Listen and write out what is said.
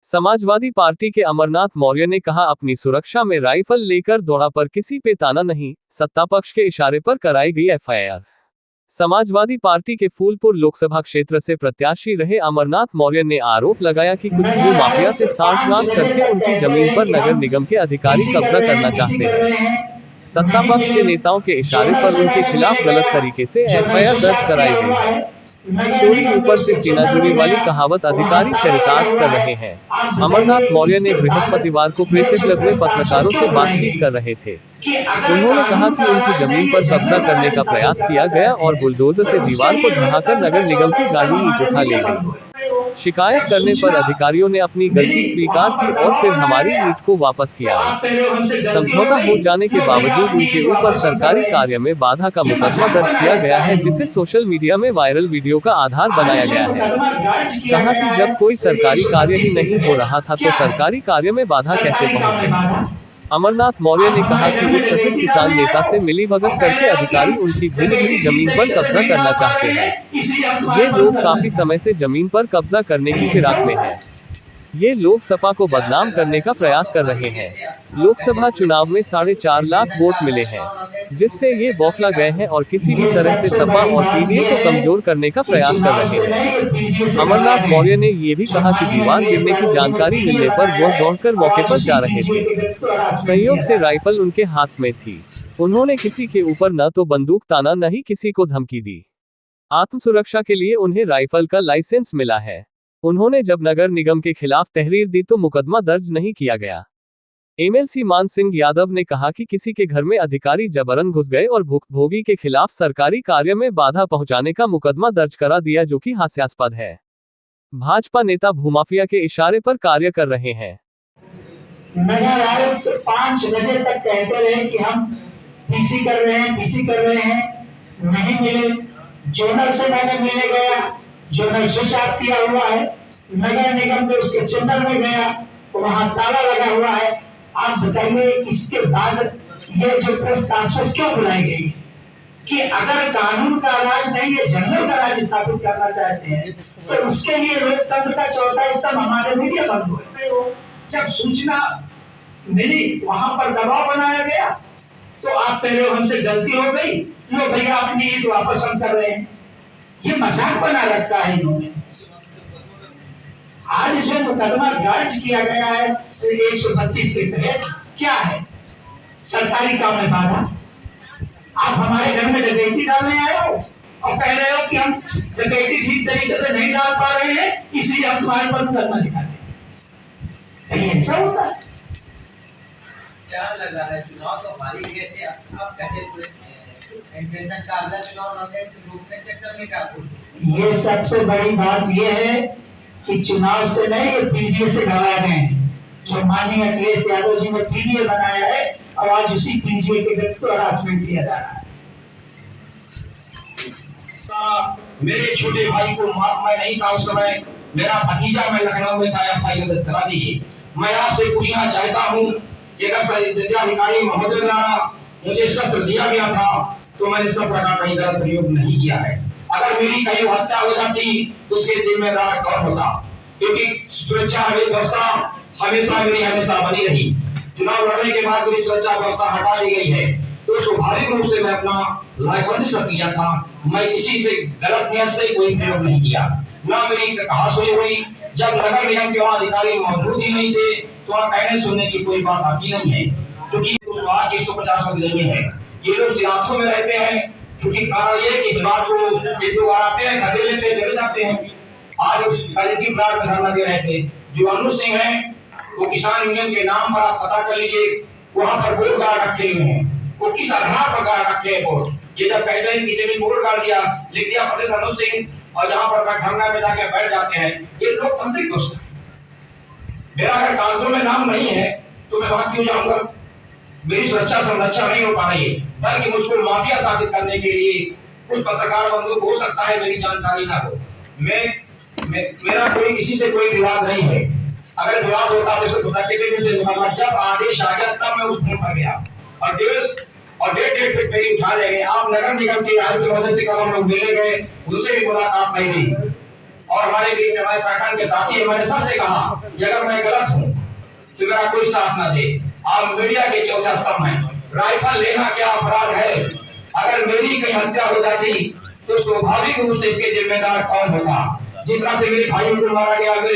Samajwadi party के अमरनाथ मौर्य ने कहा, अपनी सुरक्षा में राइफल लेकर दौड़ा पर किसी पे ताना नहीं, सत्ता पक्ष के इशारे पर कराई गई एफआईआर। समाजवादी पार्टी के फूलपुर लोकसभा क्षेत्र से प्रत्याशी रहे अमरनाथ मौर्य ने आरोप लगाया कि कुछ भू माफिया से सांठगांठ करके उनकी जमीन पर नगर निगम के अधिकारी कब्जा करना चाहते हैं। सत्ता पक्ष के नेताओं के इशारे पर उनके खिलाफ गलत तरीके से एफआईआर दर्ज कराई गई है। चोरी ऊपर से सीना जुड़ी वाली कहावत अधिकारी चरितार्थ कर रहे हैं। अमरनाथ मौर्य ने बृहस्पतिवार को प्रेस क्लब में पत्रकारों से बातचीत कर रहे थे। उन्होंने कहा कि उनकी जमीन पर कब्जा करने का प्रयास किया गया और बुलडोजर से दीवार को ढहाकर नगर निगम की गाड़ी ईंट उठा ले गई। शिकायत करने पर अधिकारियों ने अपनी गलती स्वीकार की और फिर हमारी ईंट को वापस किया। समझौता हो जाने के बावजूद उनके ऊपर सरकारी कार्य में बाधा का मुकदमा दर्ज किया गया है, जिसे सोशल मीडिया में वायरल वीडियो का आधार बनाया गया है। कहा कि जब कोई सरकारी कार्य ही नहीं हो रहा था तो सरकारी कार्य में बाधा कैसे पहुंचे। अमरनाथ मौर्य ने कहा कि एक कथित किसान नेता से मिलीभगत करके अधिकारी उनकी भिन्न भिन्न जमीन पर कब्जा करना चाहते हैं। ये लोग काफी समय से जमीन पर कब्जा करने की फिराक में हैं। ये लोग सपा को बदनाम करने का प्रयास कर रहे हैं। लोकसभा चुनाव में 4.5 लाख वोट मिले हैं, जिससे ये बौखला गए हैं और किसी भी तरह से सपा और पीडीए को कमजोर करने का प्रयास कर रहे हैं। अमरनाथ मौर्य ने ये भी कहा कि दीवार गिरने की जानकारी मिलने पर वह दौड़कर मौके पर जा रहे थे। संयोग से राइफल उनके हाथ में थी। उन्होंने किसी के ऊपर न तो बंदूक ताना न ही किसी को धमकी दी। आत्मसुरक्षा के लिए उन्हें राइफल का लाइसेंस मिला है। उन्होंने जब नगर निगम के खिलाफ तहरीर दी तो मुकदमा दर्ज नहीं किया गया। एमएलसी मान सिंह यादव ने कहा कि किसी के घर में अधिकारी जबरन घुस गए और भुखभोगी के खिलाफ सरकारी कार्य में बाधा पहुंचाने का मुकदमा दर्ज करा दिया, जो कि हास्यास्पद है। भाजपा नेता भूमाफिया के इशारे पर कार्य कर रहे हैं। नगर आयुक्त 5 बजे तक कहते रहे कि हम पीसी कर रहे हैं, नहीं मिले। जोनल से मैंने मिलने गया, जोनल स्विच ऑफ किया हुआ है। नगर निगम के उसके चैम्बर में गया तो वहां ताला लगा हुआ है। आप बताइए, इसके बाद ये जो प्रेस कॉन्फ्रेंस क्यों बुलाई गई कि अगर कानून का राज नहीं, ये जंगल का राज स्थापित करना चाहते हैं तो उसके लिए लोकतंत्र का चौथा स्तंभ हमारे मीडिया बंद हुए। जब सूचना मिली वहां पर दबाव बनाया गया तो आप कह रहे हो हमसे गलती हो गई, लो भैया अपनी ईंट वापस हम कर रहे हैं। ये मजाक बना रखा है इन्होंने। आज जो मुकदमा दर्ज किया गया है 132 के तहत, क्या है? सरकारी काम में बाधा। आप हमारे घर में डकैती डालने आए हो और कह रहे हो कि हम डकैती ठीक तरीके से नहीं डाल पा रहे हैं, इसलिए हम तुम्हारे पर मुकदमा निकालेंगे। ऐसा होता है? क्या लगा है चुनाव तो हमारी ये थे, अब कैसे इंटेंशन का अगला चुनाव लड़ने रोकने चक्कर में क्या? ये सबसे बड़ी बात ये है कि चुनाव से नहीं, ये पीडीए से घबरा गए। जो माननीय अखिलेश यादव जी ने पीडीए बनाया है और आज उसी पीडीए के व्यक्ति को हरासमेंट किया जा रहा है। मेरे छोटे भाई को मैं नहीं था उस समय, मेरा भतीजा मैं लखनऊ में था, एफआईआर दर्ज करा दीजिए। मैं आपसे पूछना चाहता हूँ कि अगर जिलाधिकारी महोदय द्वारा मुझे शस्त्र दिया गया था तो मैंने शस्त्र का कहीं गलत प्रयोग नहीं किया है। अगर मेरी कहीं हत्या हो जाती तो उसके जिम्मेदार कौन होता? क्योंकि सुरक्षा व्यवस्था हमेशा बनी रही। चुनाव लड़ने के बाद मेरी सुरक्षा व्यवस्था हटा दी गई है, तो स्वाभाविक रूप से मैं अपना लाइसेंस किया था। मैं किसी से गलत नियत से कोई प्रयोग नहीं किया, न मेरी कहा सुनी हुई। जब नगर निगम के वहाँ अधिकारी मौजूद ही नहीं थे तो वहाँ कहने सुनने की कोई बात आती नहीं है, क्योंकि 150 जगह है। ये लोग चिराखों में रहते हैं, क्योंकि कारण ये इस बात को एक दो बार आते हैं, खरीद लेते हैं, चले जाते हैं। आज कल की प्लाट में धरना दे रहे थे जो अनुज सिंह है, वो किसान यूनियन के नाम पर आप पता कर लीजिए, वहाँ पर बोर्ड गार्ड रखे हुए हैं। वो किस आधार पर गार्ड रखे हैं बोर्ड? ये जब कहते हैं कि जमीन बोर्ड गार्ड दिया, लिख दिया प्रदेश अनुज सिंह, और जहाँ पर धरना में जाके बैठ जाते हैं, ये लोकतांत्रिक दोष है। मेरा अगर कागजों में नाम नहीं है तो मैं वहां क्यों जाऊंगा? मेरी सुरक्षा संरक्षा नहीं हो पा रही है, बल्कि मुझको माफिया साबित करने के लिए कुछ पत्रकार बंधु हो सकता है मेरी जानकारी ना हो। मेरा कोई किसी से कोई विवाद नहीं है। अगर विवाद होता तो इसको पता के जब आदेश आ गया तब मैं उस फोन पर गया और डेट पे मेरी उठा ले गए। आप नगर निगम के आयुक्त महोदय से कल हम लोग मिले गए, उनसे भी मुलाकात नहीं हुई। और हमारे बीच में हमारे संगठन के साथी, मैंने सबसे कहा कि अगर मैं गलत हूँ तो मेरा कोई साथ ना दे। आप मीडिया के चौथा स्तंभ हैं, राइफल लेना क्या अपराध है? अगर मेरी कहीं हत्या हो जाती तो स्वाभाविक रूप से इसके जिम्मेदार कौन होता? जिस तरह से मेरे भाइयों को मारा गया, मेरे